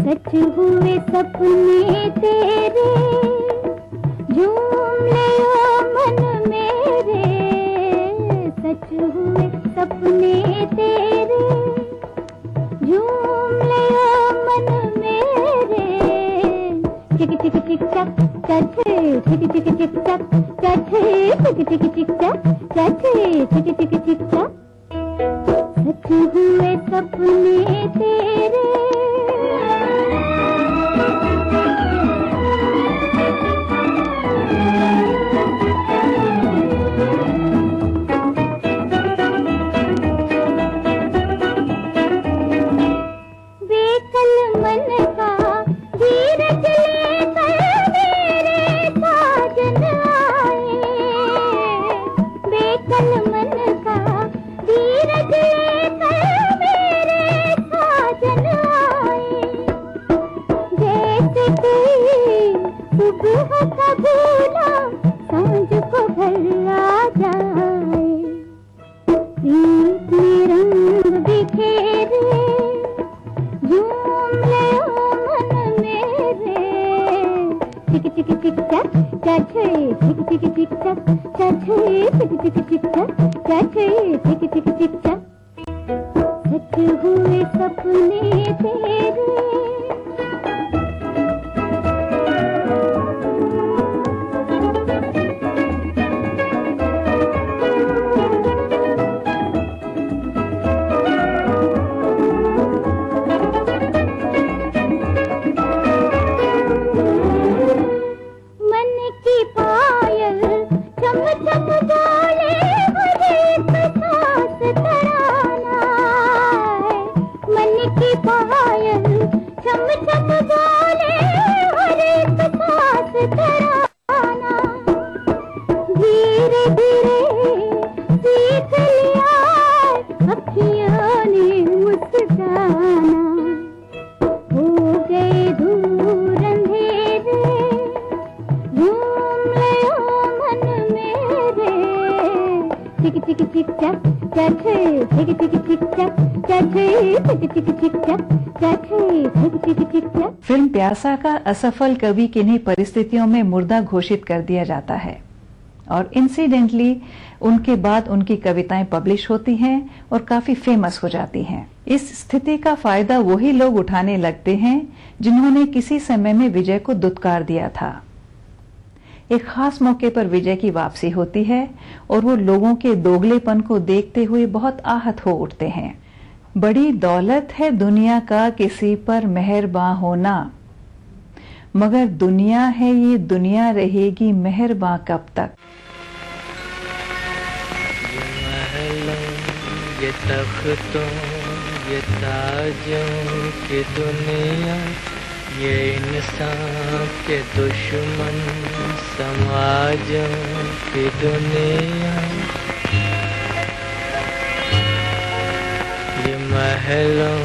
सच हुए सपने तेरे, झूम ले ओ मन मेरे। सच हुए सपने तेरे, झूम ले ओ मन मेरे। टिक टिक टिक टक चचे, टिक टिक टिक टक चचे, टिक टिक टिक टक चचे, टिक टिक टिक टक। सच हुए सपने तेरे। बेकल मन का धीरज लेकर मेरे साजन आए। बेकल मन का धीरज लेकर मेरे साजन आए। जैसे कोई सुबह का भूला सांझ को घर आ जाए। प्रीत में रंग बिखेरे, झूम ले ओ मन मेरे। टिक टिक टिक टक चचे, टिक टिक टिक टक चचे, टिक टिक टिक टक चचे, टिक टिक टिक टक। सच हुए सपने तेरे। मन की पायल चम चम बोले, हर एक सांस तराना है। मन की पायल चम चम बोले, हर एक सांस तराना। धीरे धीरे सीख लिया अखियों ने मुस्काना। हो गए दूर अंधेरे, झूम ले ओ मन मेरे। टिक टिक टिक टक चचे, टिक टिक टिक टक चचे, टिक टिक टिक टक चचे, टिक टिक टिक टक। फिल्म प्यासा का असफल कवि किन्हीं परिस्थितियों में मुर्दा घोषित कर दिया जाता है और इंसिडेंटली उनके बाद उनकी कविताएं पब्लिश होती हैं और काफी फेमस हो जाती हैं। इस स्थिति का फायदा वही लोग उठाने लगते हैं जिन्होंने किसी समय में विजय को दुत्कार दिया था। एक खास मौके पर विजय की वापसी होती है और वो लोगों के दोगलेपन को देखते हुए बहुत आहत हो उठते हैं। बड़ी दौलत है दुनिया का किसी पर मेहरबां होना, मगर दुनिया है ये दुनिया रहेगी मेहरबां कब तक। ये महलों ये तख्तों ये ताजों की दुनिया, ये इंसान के दुश्मन समाजों की दुनिया। ये महलों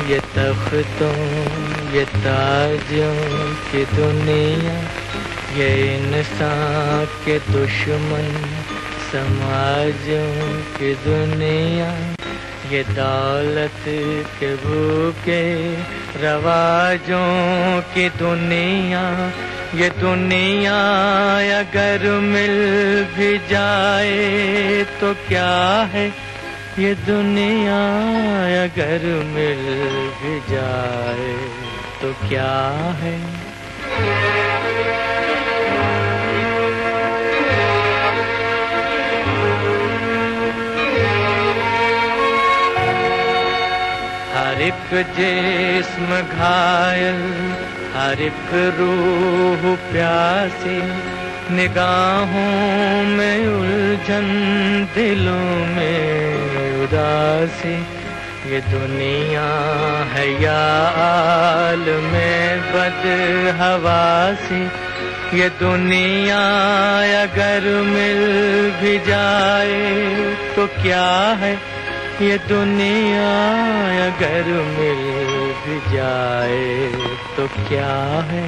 ये तख्तों ये ताजों की दुनिया, ये इंसान के दुश्मन समाजों की दुनिया। ये दौलत के भूखे रवाजों की दुनिया, ये दुनिया अगर मिल भी जाए तो क्या है। ये दुनिया अगर मिल भी जाए तो क्या है। हर एक जिस्म घायल, हर एक रूह प्यासी, निगाहों में उलझन दिलों में उदासी। ये दुनिया है या आलम बदहवासी। ये दुनिया अगर मिल भी जाए तो क्या है। ये दुनिया अगर मिल भी जाए तो क्या है।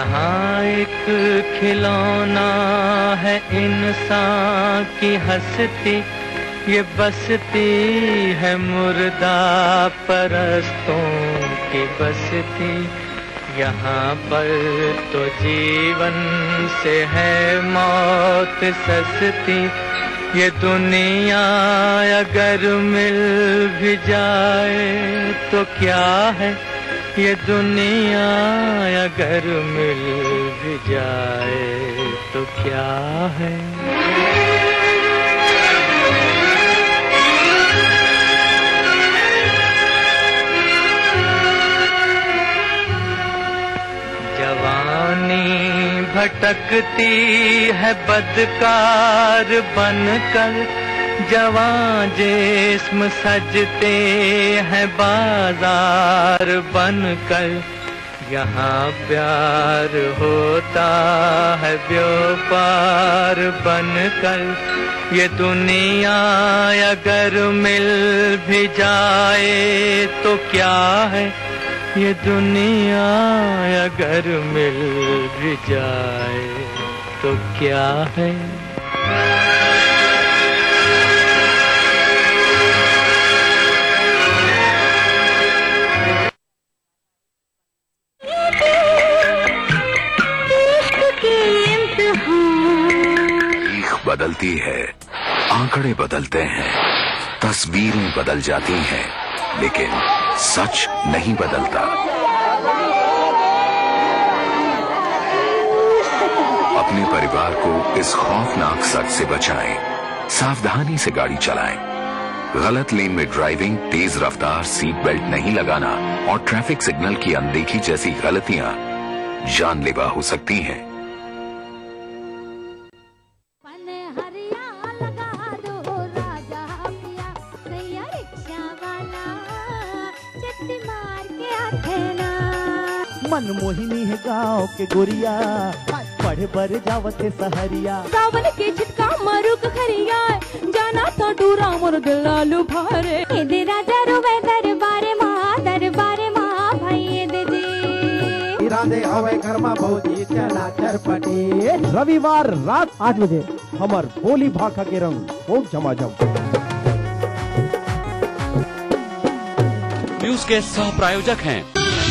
यहाँ एक खिलौना है इंसान की हंसती, ये बसती है मुर्दा परस्तों की बसती। यहाँ पर तो जीवन से है मौत सस्ती, ये दुनिया अगर मिल भी जाए तो क्या है, ये दुनिया अगर मिल भी जाए तो क्या है। जवानी भटकती है बदकार बनकर, जवां जिस्म सजते हैं बाजार बनकर। यहाँ प्यार होता है व्यापार बनकर, ये दुनिया अगर मिल भी जाए तो क्या है, ये दुनिया अगर मिल भी जाए तो क्या है। बदलती है, आंकड़े बदलते हैं, तस्वीरें बदल जाती हैं, लेकिन सच नहीं बदलता। अपने परिवार को इस खौफनाक सच से बचाएं, सावधानी से गाड़ी चलाएं। गलत लेन में ड्राइविंग, तेज रफ्तार, सीट बेल्ट नहीं लगाना और ट्रैफिक सिग्नल की अनदेखी जैसी गलतियां जानलेवा हो सकती हैं। मनमोहिनी है गाँव के गोरिया, पढ़े पर जावते सहरिया। सावन के छिटका मारू खरिया, जाना तो डूरा मोर दिल आलू भारे। दे राजा रुवे दरबारे माँ भाई दे जी। राधे हवे घर में भौजी चला चरपटी। रविवार रात 8 बजे हमार बोली भाखा के रंग खूब झमाझम। न्यूज के सह प्रायोजक हैं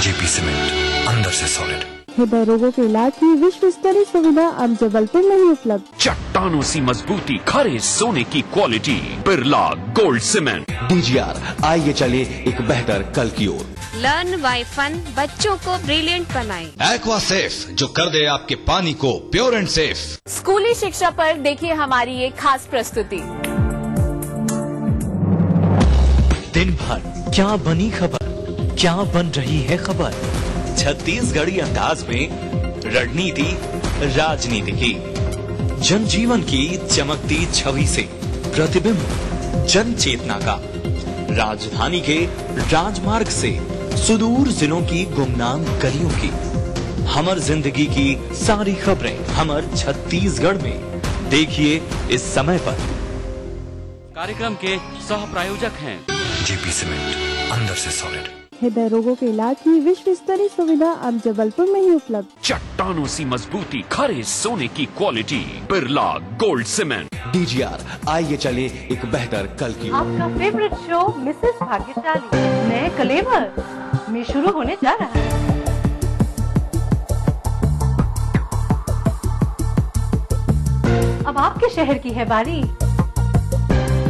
जेपी सीमेंट, अंदर से सॉलिड। हृदय रोगों के इलाज की विश्व स्तरीय सुविधा अब जबलपुर में ही उपलब्ध। चट्टानों सी मजबूती, खरे सोने की quality, Birla gold cement. DGR, आइए चले एक बेहतर कल की ओर। लर्न बाय फन, बच्चों को ब्रिलियंट बनाए। एक्वा सेफ, जो कर दे आपके पानी को प्योर एंड सेफ। स्कूली शिक्षा पर देखिए हमारी एक खास प्रस्तुति। दिन भर क्या बनी खबर, क्या बन रही है खबर, छत्तीसगढ़ी अंदाज में रणनीति राजनीति की, जनजीवन की चमकती छवि से प्रतिबिंब जन चेतना का, राजधानी के राजमार्ग से सुदूर जिलों की गुमनाम गलियों की, हमर जिंदगी की सारी खबरें हमर छत्तीसगढ़ में देखिए इस समय पर। कार्यक्रम के सह प्रायोजक हैं जेपी सीमेंट, अंदर से सॉलिड। हृदय रोगों के इलाज की विश्व स्तरीय सुविधा अब जबलपुर में ही उपलब्ध। चट्टानों सी मजबूती, खरे सोने की quality, Birla gold cement. DGR, आइए चले एक बेहतर कल की ओर। आपका फेवरेट शो मिसेस भाग्यशाली नए कलेवर में शुरू होने जा रहा है। अब आपके शहर की है बारी,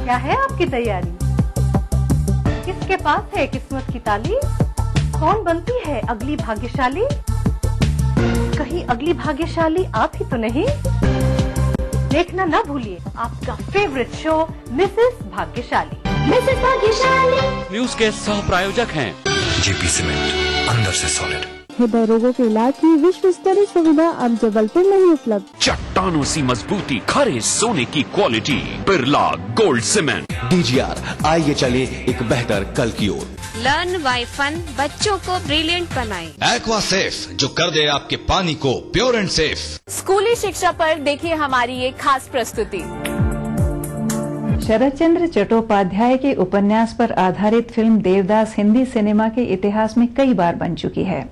क्या है आपकी तैयारी? किसके पास है किस्मत की ताली? कौन बनती है अगली भाग्यशाली? कहीं अगली भाग्यशाली आप ही तो नहीं? देखना ना भूलिए आपका फेवरेट शो मिसेस भाग्यशाली। मिसेस भाग्यशाली। न्यूज के सह प्रायोजक हैं जेपी सीमेंट, अंदर से सॉलिड। हृदय रोगों के इलाज की विश्व स्तरीय सुविधा अब जबलपुर में ही उपलब्ध। चट्टानों सी मजबूती, खरे सोने की quality, Birla gold cement. DGR, आइए चले एक बेहतर कल की ओर। लर्न बाय फन, बच्चों को ब्रिलियंट बनाए। एक्वा सेफ, जो कर दे आपके पानी को प्योर एंड सेफ। स्कूली शिक्षा पर देखिए हमारी एक खास प्रस्तुति। शरद चंद्र चट्टोपाध्याय के उपन्यास पर आधारित फिल्म देवदास हिंदी सिनेमा के इतिहास में कई बार बन चुकी है।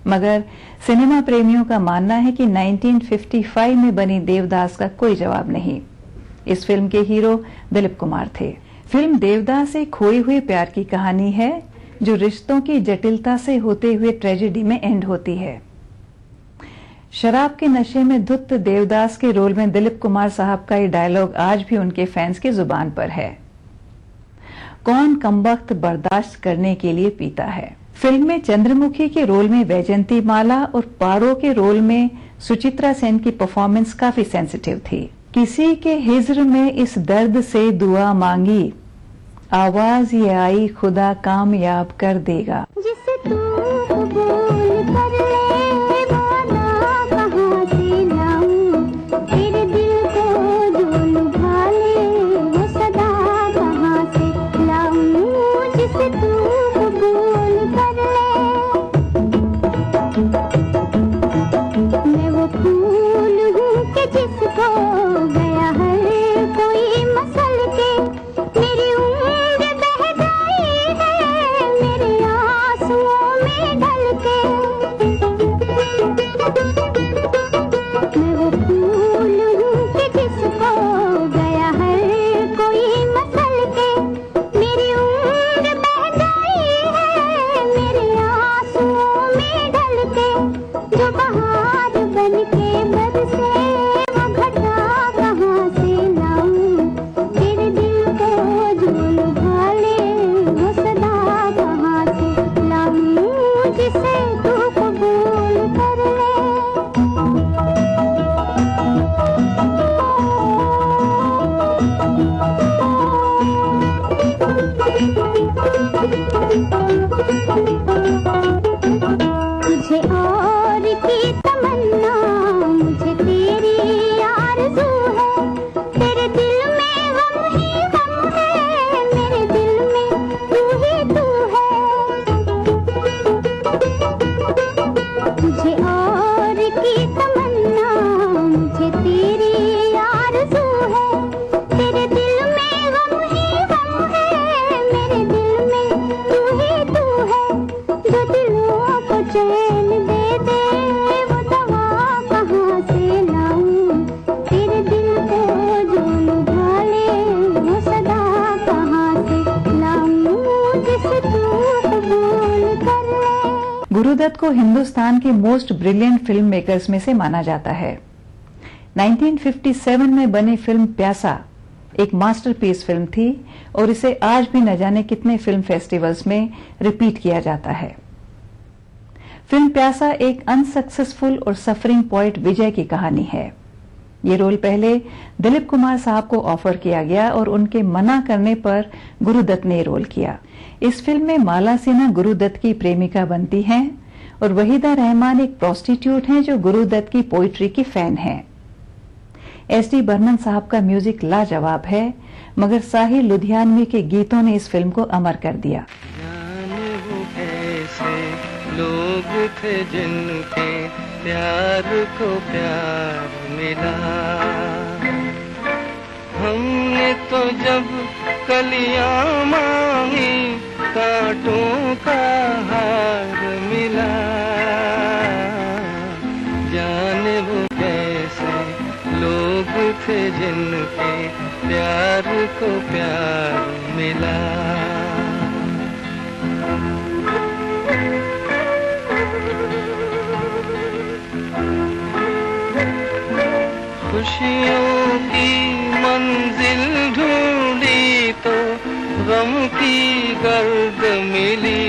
मगर सिनेमा प्रेमियों का मानना है कि 1955 में बनी देवदास का कोई जवाब नहीं। इस फिल्म के हीरो दिलीप कुमार थे। फिल्म देवदास एक खोए हुए प्यार की कहानी है जो रिश्तों की जटिलता से होते हुए ट्रेजेडी में एंड होती है। शराब के नशे में धुत देवदास के रोल में दिलीप कुमार साहब का ये डायलॉग आज भी उनके फैंस की जुबान पर है, कौन कमबख्त बर्दाश्त करने के लिए पीता है। फिल्म में चंद्रमुखी के रोल में वैजयंती माला और पारो के रोल में सुचित्रा सेन की परफॉर्मेंस काफी सेंसिटिव थी। किसी के हिज्र में इस दर्द से दुआ मांगी, आवाज ये आई खुदा कामयाब कर देगा। जिसे तू कबूल कर ले वादा कहाँ से लाऊं, तेरे दिल को जो लुभा ले वो सदा कहाँ से लाऊं। जिसे तू कबूल कर ले, मैं वो फूल हूँ कि जिसको गया हर कोई मसल के, मेरी उम्र बह गई है मेरे आंसुओं में ढल के। मैं वो फूल हूँ कि जिसको गया हर कोई मसल के, मेरी उम्र बह गई है मेरे आंसुओं में ढल के। जो बहार बन के बरसे वो घटा कहाँ से लाऊं, तेरे दिल को जो लुभा ले वो सदा कहाँ से लाऊं। जिसे तू कबूल कर ले। तुझे और की तमन्ना मुझे तेरी आरज़ू है, तेरे दिल में गम ही गम है, मेरे दिल में तू ही तू है। तुझे और की तमन्ना मुझे तेरी आरज़ू है, तेरे दिल में गम ही गम है, मेरे दिल में तू ही तू है। जो दिलों को चैन दे दे वो दवा कहाँ से लाऊं, तेरे दिल को जो लुभा ले वो सदा कहाँ से लाऊं। जिसे तू कबूल कर ले। गुरुदत्त को हिंदुस्तान के मोस्ट ब्रिलियंट फिल्म मेकर्स में से माना जाता है। 1957 में बनी फिल्म प्यासा एक मास्टरपीस फिल्म थी और इसे आज भी न जाने कितने फिल्म फेस्टिवल्स में रिपीट किया जाता है। फिल्म प्यासा एक अनसक्सेसफुल और सफरिंग पोएट विजय की कहानी है। ये रोल पहले दिलीप कुमार साहब को ऑफर किया गया और उनके मना करने पर गुरुदत्त ने रोल किया। इस फिल्म में माला सिन्हा गुरुदत्त की प्रेमिका बनती हैं और वहीदा रहमान एक प्रोस्टिट्यूट हैं जो गुरुदत्त की पोइट्री की फैन हैं। एस.डी. बर्मन साहब का म्यूजिक लाजवाब है, मगर साहिर लुधियानवी के गीतों ने इस फिल्म को अमर कर दिया। जाने वो कैसे लोग थे जिनके प्यार को प्यार मिला, हमने तो जब कलियां मांगी कांटों का हार मिला। जाने वो कैसे लोग थे जिनके प्यार को प्यार मिला। खुशियों की मंजिल ढूंढी तो गम की गर्द मिली।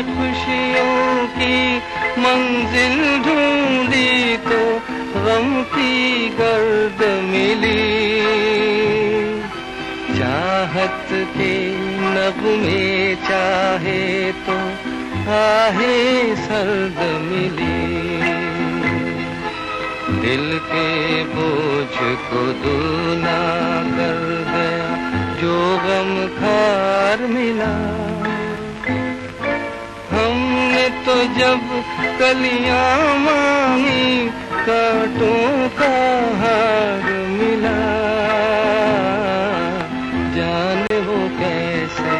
खुशियों की मंजिल ढूंढी तो गम की गर्द मिली। चाहत के नगमे चाहे तो आहे सर्द मिली। दिल के बोझ को दूना कर गया जो गम खार मिला। हमने तो जब कलियां मांगी कांटों का हार मिला। जाने वो कैसे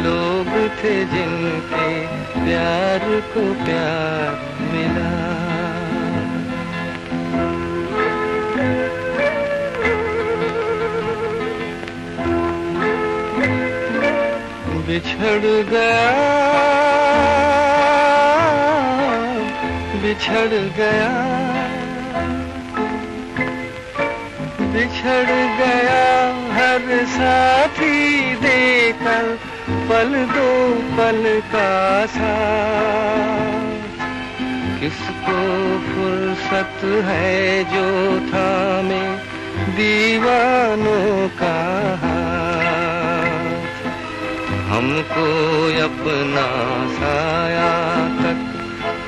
लोग थे जिनके प्यार प्यार को प्यार मिला। बिछड़ गया, बिछड़ गया, बिछड़ गया हर साथी देकर पल दो पल का साथ। किसको फुर्सत है जो थामे दीवानों का हाथ। हमको अपना साया तक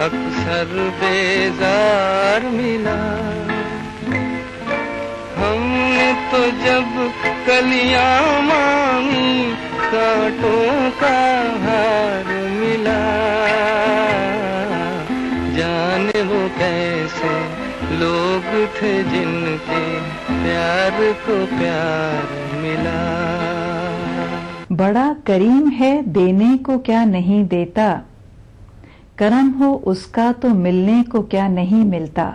अक्सर बेजार मिला। हमने तो जब कलियां मांगी कांटों का हार मिला। जाने वो कैसे लोग थे जिनके प्यार को प्यार मिला। बड़ा करीम है देने को क्या नहीं देता, करम हो उसका तो मिलने को क्या नहीं मिलता।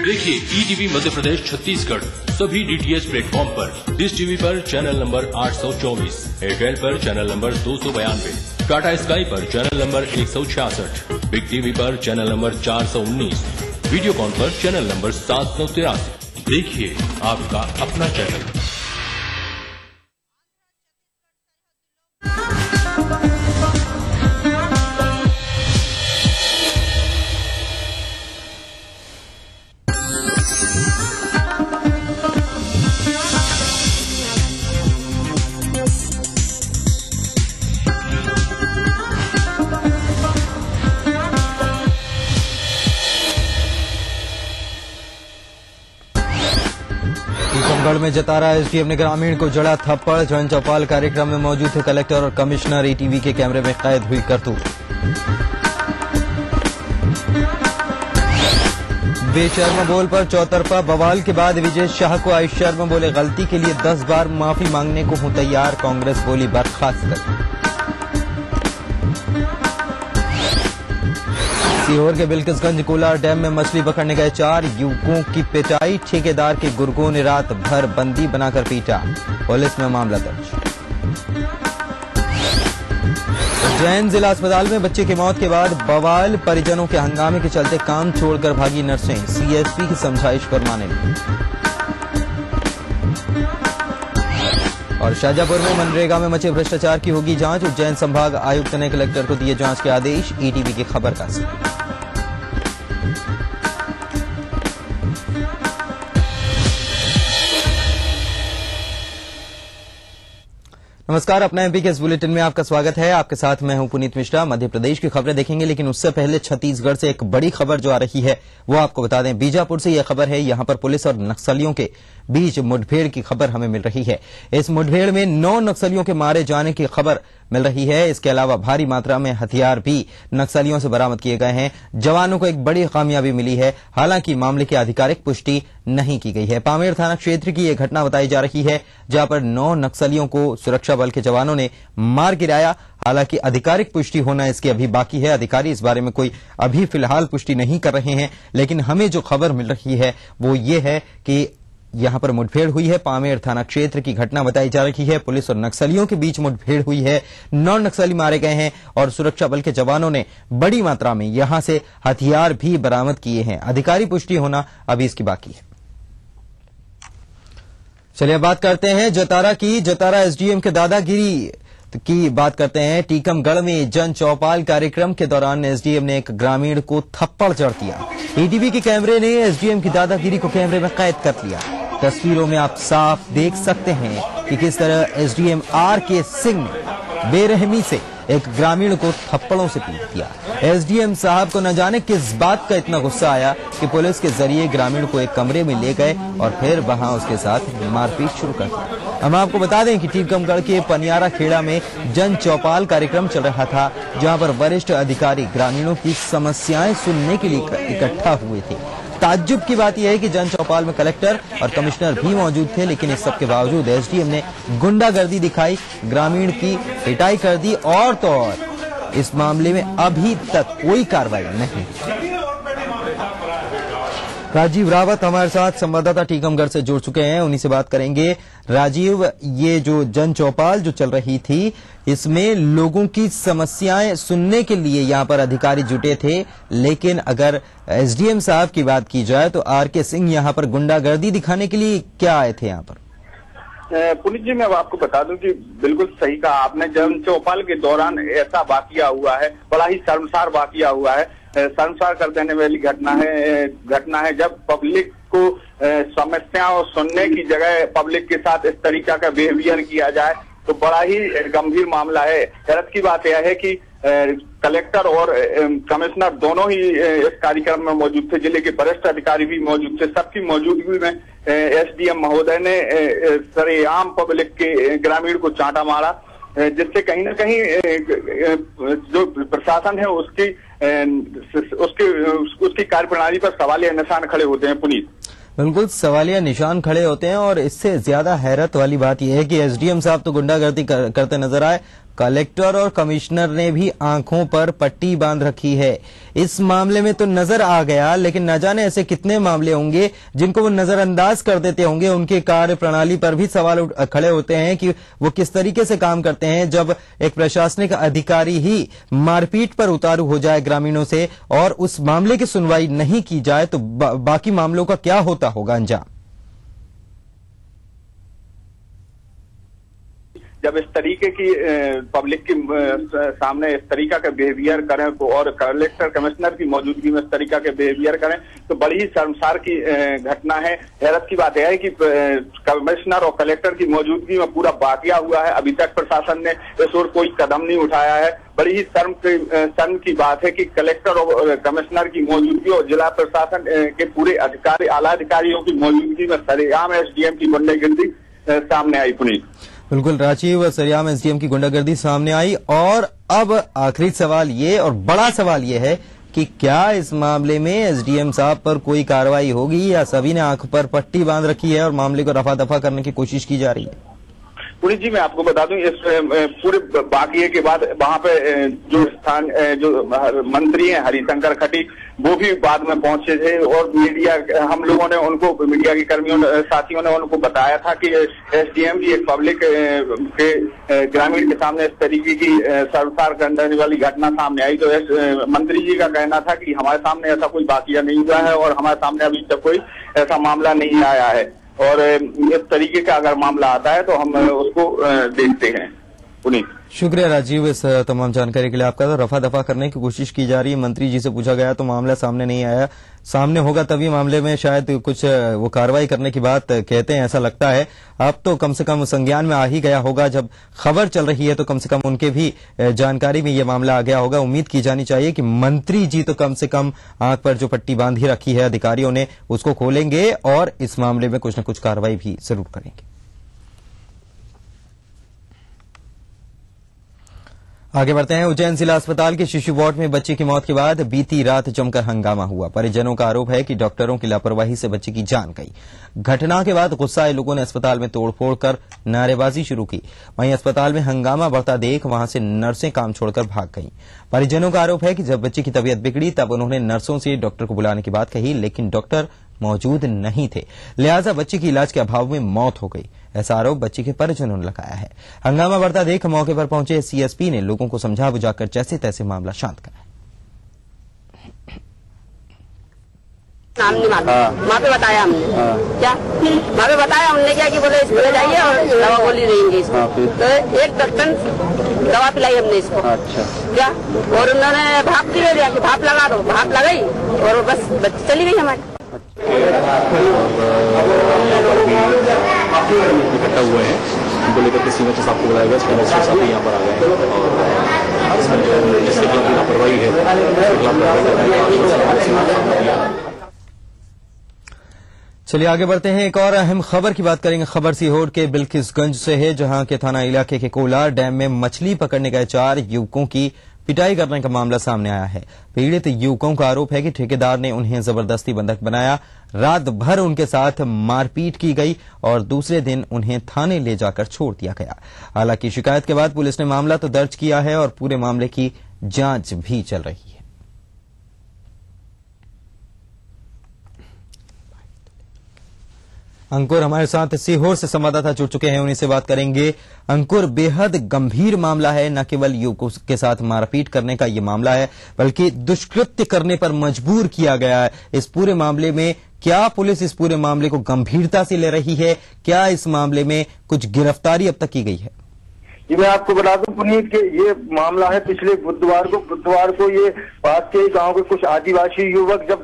देखिए ईटीवी मध्य प्रदेश छत्तीसगढ़ सभी डीटीएच प्लेटफॉर्म पर। डिश टीवी पर चैनल नंबर 824, एयरटेल पर चैनल नंबर 292, टाटा स्काई पर चैनल नंबर 166, बिग टीवी पर चैनल नंबर 419, वीडियोकॉन पर चैनल नंबर 783। देखिए आपका अपना चैनल। शाजापुर में जतारा एसडीएम ने ग्रामीण को जड़ा थप्पड़। जन चौपाल कार्यक्रम में मौजूद थे कलेक्टर और कमिश्नर। ईटीवी के कैमरे में कैद हुई करतूत। बेशर्म बोल पर चौतरफा बवाल के बाद विजय शाह को आई शर्म। बोले गलती के लिए 10 बार माफी मांगने को हूं तैयार। कांग्रेस बोली बर्खास्त। सीहोर के बिल्किसगंज कोलार डैम में मछली पकड़ने गए 4 युवकों की पिटाई। ठेकेदार के गुर्गों ने रात भर बंदी बनाकर पीटा। पुलिस में मामला दर्ज। उज्जैन जिला अस्पताल में बच्चे की मौत के बाद बवाल। परिजनों के हंगामे के चलते काम छोड़कर भागी नर्सें। सीएसपी की समझाइश पर माने नहीं। और शाजापुर में मनरेगा में मचे भ्रष्टाचार की होगी जांच। उज्जैन संभाग आयुक्त ने कलेक्टर को दिए जांच के आदेश। ईटीवी की खबर का नमस्कार, अपना एमपी के इस बुलेटिन में आपका स्वागत है। आपके साथ मैं हूं पुनीत मिश्रा। मध्य प्रदेश की खबरें देखेंगे, लेकिन उससे पहले छत्तीसगढ़ से एक बड़ी खबर जो आ रही है वो आपको बता दें। बीजापुर से यह खबर है, यहां पर पुलिस और नक्सलियों के बीच मुठभेड़ की खबर हमें मिल रही है। इस मुठभेड़ में 9 नक्सलियों के मारे जाने की खबर मिल रही है। इसके अलावा भारी मात्रा में हथियार भी नक्सलियों से बरामद किए गए हैं। जवानों को एक बड़ी कामयाबी मिली है। हालांकि मामले की आधिकारिक पुष्टि नहीं की गई है। पामेड़ थाना क्षेत्र की यह घटना बताई जा रही है, जहां पर 9 नक्सलियों को सुरक्षा बल के जवानों ने मार गिराया। हालांकि आधिकारिक पुष्टि होना इसकी अभी बाकी है। अधिकारी इस बारे में कोई अभी फिलहाल पुष्टि नहीं कर रहे हैं, लेकिन हमें जो खबर मिल रही है वो ये है कि यहां पर मुठभेड़ हुई है। पामेड़ थाना क्षेत्र की घटना बताई जा रही है। पुलिस और नक्सलियों के बीच मुठभेड़ हुई है। 9 नक्सली मारे गए हैं और सुरक्षा बल के जवानों ने बड़ी मात्रा में यहां से हथियार भी बरामद किए हैं। अधिकारिक पुष्टि होना अभी इसकी बाकी है। चलिए बात करते हैं जतारा की। जतारा एसडीएम के दादागिरी की बात करते हैं। टीकमगढ़ में जन चौपाल कार्यक्रम के दौरान एसडीएम ने एक ग्रामीण को थप्पड़ जड़ दिया। ईटीवी के कैमरे ने एसडीएम की दादागिरी को कैमरे में कैद कर लिया। तस्वीरों में आप साफ देख सकते हैं कि किस तरह एसडीएम आर.के. सिंह ने बेरहमी से एक ग्रामीण को थप्पड़ों से पीट दिया। एसडीएम साहब को न जाने किस बात का इतना गुस्सा आया कि पुलिस के जरिए ग्रामीण को एक कमरे में ले गए और फिर वहां उसके साथ मारपीट शुरू कर दी। हम आपको बता दें कि टीकमगढ़ के पनियारा खेड़ा में जन चौपाल कार्यक्रम चल रहा था, जहां पर वरिष्ठ अधिकारी ग्रामीणों की समस्याएं सुनने के लिए इकट्ठा हुए थे। ताज्जुब की बात यह है कि जन चौपाल में कलेक्टर और कमिश्नर भी मौजूद थे, लेकिन इस सब के बावजूद एसडीएम ने गुंडागर्दी दिखाई, ग्रामीण की पिटाई कर दी। और तो और इस मामले में अभी तक कोई कार्रवाई नहीं। राजीव रावत हमारे साथ संवाददाता टीकमगढ़ से जुड़ चुके हैं, उन्हीं से बात करेंगे। राजीव, ये जो जन चौपाल जो चल रही थी, इसमें लोगों की समस्याएं सुनने के लिए यहाँ पर अधिकारी जुटे थे, लेकिन अगर एसडीएम साहब की बात की जाए तो आर.के. सिंह यहाँ पर गुंडागर्दी दिखाने के लिए क्या आए थे यहाँ पर? पुनीत जी, मैं आपको बता दूं कि बिल्कुल सही कहा आपने। जन चौपाल के दौरान ऐसा वाकया हुआ है, बड़ा ही शर्मसार वाकया हुआ है। शर्मसार कर देने वाली घटना है जब पब्लिक को समस्याओं सुनने की जगह पब्लिक के साथ इस तरीका का बिहेवियर किया जाए तो बड़ा ही गंभीर मामला है। हैरत की बात यह है कि कलेक्टर और कमिश्नर दोनों ही इस कार्यक्रम में मौजूद थे। जिले के वरिष्ठ अधिकारी भी मौजूद थे। सबकी मौजूदगी में एसडीएम महोदय ने सरेआम पब्लिक के ग्रामीण को चांटा मारा, जिससे कहीं न कहीं जो प्रशासन है उसकी कार्यप्रणाली पर सवालिया निशान खड़े होते हैं। पुनीत, बिल्कुल सवालिया निशान खड़े होते हैं। और इससे ज्यादा हैरत वाली बात यह है कि एसडीएम साहब तो गुंडागर्दी करते नजर आए, कलेक्टर और कमिश्नर ने भी आंखों पर पट्टी बांध रखी है। इस मामले में तो नजर आ गया, लेकिन न जाने ऐसे कितने मामले होंगे जिनको वो नजरअंदाज कर देते होंगे। उनके कार्य प्रणाली पर भी सवाल खड़े होते हैं कि वो किस तरीके से काम करते हैं। जब एक प्रशासनिक अधिकारी ही मारपीट पर उतारू हो जाए ग्रामीणों से और उस मामले की सुनवाई नहीं की जाए तो बाकी मामलों का क्या होता होगा अंजाम? जब इस तरीके की पब्लिक के सामने इस तरीका का बिहेवियर करें और कलेक्टर कमिश्नर की मौजूदगी में इस तरीका के बिहेवियर करें तो बड़ी ही शर्मसार की घटना है। हैरत की बात यह है कि कमिश्नर और कलेक्टर की मौजूदगी में पूरा वाकया हुआ है, अभी तक प्रशासन ने इस ओर कोई कदम नहीं उठाया है। बड़ी ही शर्म की बात है कि कलेक्टर और कमिश्नर की मौजूदगी और जिला प्रशासन के पूरे अधिकारी आला अधिकारियों की मौजूदगी में सरेआम एसडीएम की गुंडागर्दी सामने आई। पुनीत, बिल्कुल राजीव, सरेआम एसडीएम की गुंडागर्दी सामने आई। और अब आखिरी सवाल ये और बड़ा सवाल ये है कि क्या इस मामले में एसडीएम साहब पर कोई कार्रवाई होगी या सभी ने आंख पर पट्टी बांध रखी है और मामले को रफा दफा करने की कोशिश की जा रही है? पुनीत जी, मैं आपको बता दूं इस पूरे वाकये के बाद वहां पे जो मंत्री हैं हरिशंकर खटी, वो भी बाद में पहुंचे थे और मीडिया हम लोगों ने उनको, मीडिया के कर्मियों साथियों ने उनको बताया था कि एसडीएम की एक पब्लिक के ग्रामीण के सामने इस तरीके की शर्मसार करने वाली घटना सामने आई। तो मंत्री जी का कहना था कि हमारे सामने ऐसा कोई वाकया नहीं हुआ है और हमारे सामने अभी तक कोई ऐसा मामला नहीं आया है और इस तरीके का अगर मामला आता है तो हम उसको देखते हैं। पुनीत, शुक्रिया राजीव इस तमाम जानकारी के लिए आपका। तो रफा दफा करने की कोशिश की जा रही है। मंत्री जी से पूछा गया तो मामला सामने नहीं आया, सामने होगा तभी मामले में शायद कुछ वो कार्रवाई करने की बात कहते हैं, ऐसा लगता है। अब तो कम से कम संज्ञान में आ ही गया होगा, जब खबर चल रही है तो कम से कम उनके भी जानकारी में ये मामला आ गया होगा। उम्मीद की जानी चाहिए कि मंत्री जी तो कम से कम आंख पर जो पट्टी बांधी रखी है अधिकारियों ने उसको खोलेंगे और इस मामले में कुछ न कुछ कार्रवाई भी जरूर करेंगे। आगे बढ़ते हैं। उज्जैन जिला अस्पताल के शिशु वार्ड में बच्चे की मौत के बाद बीती रात जमकर हंगामा हुआ। परिजनों का आरोप है कि डॉक्टरों की लापरवाही से बच्चे की जान गई। घटना के बाद गुस्साए लोगों ने अस्पताल में तोड़फोड़ कर नारेबाजी शुरू की। वहीं अस्पताल में हंगामा बढ़ता देख वहां से नर्सें काम छोड़कर भाग गईं। परिजनों का आरोप है कि जब बच्चे की तबीयत बिगड़ी तब उन्होंने नर्सों से डॉक्टर को बुलाने की बात कही, लेकिन डॉक्टर मौजूद नहीं थे, लिहाजा बच्चे की इलाज के अभाव में मौत हो गई। ऐसा आरोप बच्चे के परिजनों ने लगाया है। हंगामा बढ़ता देख मौके पर पहुंचे सीएसपी ने लोगों को समझा बुझाकर जैसे तैसे मामला शांत कराया। वहाँ पे बताया हमने क्या, वहाँ पे बताया हमने क्या कि बोले इसको ले जाइए और दवा गोली देंगे इसको। तो एक दर्जन दवा पिलाई हमने इसको। अच्छा क्या, और उन्होंने भाप की ले लिया कि भाप लगा दो, भाप लगाई और बस बच्ची चली गई हमारी। इकट्ठा हुए हैं, उनको लेकर के सीनियर साहब को बुलाया गया, सीनियर साहब यहाँ पर आ गए और जिसके खिलाफ लापरवाही है चलिए आगे बढ़ते हैं। एक और अहम खबर की बात करेंगे। खबर सीहोर के बिल्किसगंज से है, जहां के थाना इलाके के कोलार डैम में मछली पकड़ने गए 4 युवकों की पिटाई करने का मामला सामने आया है। पीड़ित युवकों का आरोप है कि ठेकेदार ने उन्हें जबरदस्ती बंधक बनाया, रात भर उनके साथ मारपीट की गई और दूसरे दिन उन्हें थाने ले जाकर छोड़ दिया गया। हालांकि शिकायत के बाद पुलिस ने मामला तो दर्ज किया है और पूरे मामले की जांच भी चल रही है। अंकुर हमारे साथ सीहोर से संवाददाता जुड़ चुके हैं, उन्हीं से बात करेंगे। अंकुर, बेहद गंभीर मामला है, न केवल युवकों के साथ मारपीट करने का ये मामला है बल्कि दुष्कृत्य करने पर मजबूर किया गया है। इस पूरे मामले में क्या पुलिस इस पूरे मामले को गंभीरता से ले रही है? क्या इस मामले में कुछ गिरफ्तारी अब तक की गई है? जी मैं आपको बता दूं पुनीत के ये मामला है पिछले बुधवार को ये पास के गांव के कुछ आदिवासी युवक जब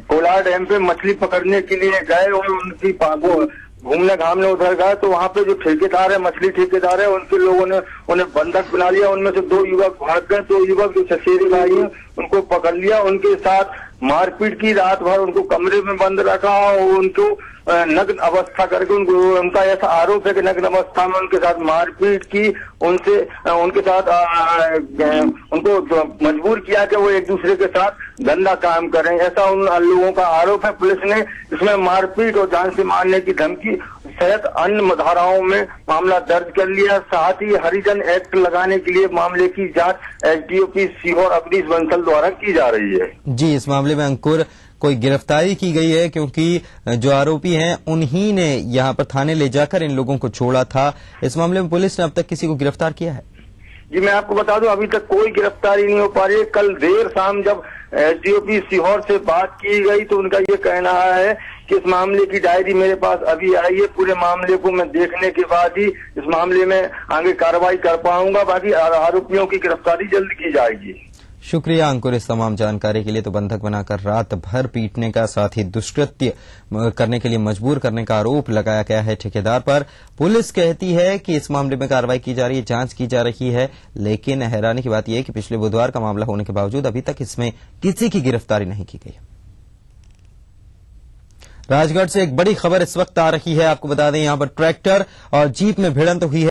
कोलार डैम पे मछली पकड़ने के लिए गए और उनकी घूमने घामने उधर गए तो वहाँ पे जो ठेकेदार है, मछली ठेकेदार है, उनके लोगों ने उन्हें बंधक बना लिया। उनमें से 2 युवक भाग गए। 2 युवक जो ससेरे भाई हैं उनको पकड़ लिया, उनके साथ मारपीट की, रात भर उनको कमरे में बंद रखा और उनको नग्न अवस्था करके उनका ऐसा आरोप है कि नग्न अवस्था में उनके साथ मारपीट की, उनके साथ उनको मजबूर किया कि वो एक दूसरे के साथ गंदा काम करें, ऐसा उन लोगों का आरोप है। पुलिस ने इसमें मारपीट और जान से मारने की धमकी सहित अन्य धाराओं में मामला दर्ज कर लिया। साथ ही हरिजन एक्ट लगाने के लिए मामले की जांच एसडीओपी सीहोर अवनीश बंसल द्वारा की जा रही है। जी, इस मामले में अंकुर कोई गिरफ्तारी की गई है? क्योंकि जो आरोपी हैं उन्हीं ने यहाँ पर थाने ले जाकर इन लोगों को छोड़ा था। इस मामले में पुलिस ने अब तक किसी को गिरफ्तार किया है? जी मैं आपको बता दूं अभी तक कोई गिरफ्तारी नहीं हो पा रही है। कल देर शाम जब एसडीओपी सीहोर से बात की गई तो उनका ये कहना है कि इस मामले की डायरी मेरे पास अभी आई है, पूरे मामले को मैं देखने के बाद ही इस मामले में आगे कार्रवाई कर पाऊंगा, बाकी आरोपियों की गिरफ्तारी जल्द की जाएगी। शुक्रिया अंकुर इस तमाम जानकारी के लिए। तो बंधक बनाकर रात भर पीटने का, साथ ही दुष्कृत्य करने के लिए मजबूर करने का आरोप लगाया गया है ठेकेदार पर। पुलिस कहती है कि इस मामले में कार्रवाई की जा रही है, जांच की जा रही है, लेकिन हैरानी की बात यह है कि पिछले बुधवार का मामला होने के बावजूद अभी तक इसमें किसी की गिरफ्तारी नहीं की गई। राजगढ़ से एक बड़ी खबर इस वक्त आ रही है, आपको बता दें यहां पर ट्रैक्टर और जीप में भिड़ंत हुई है।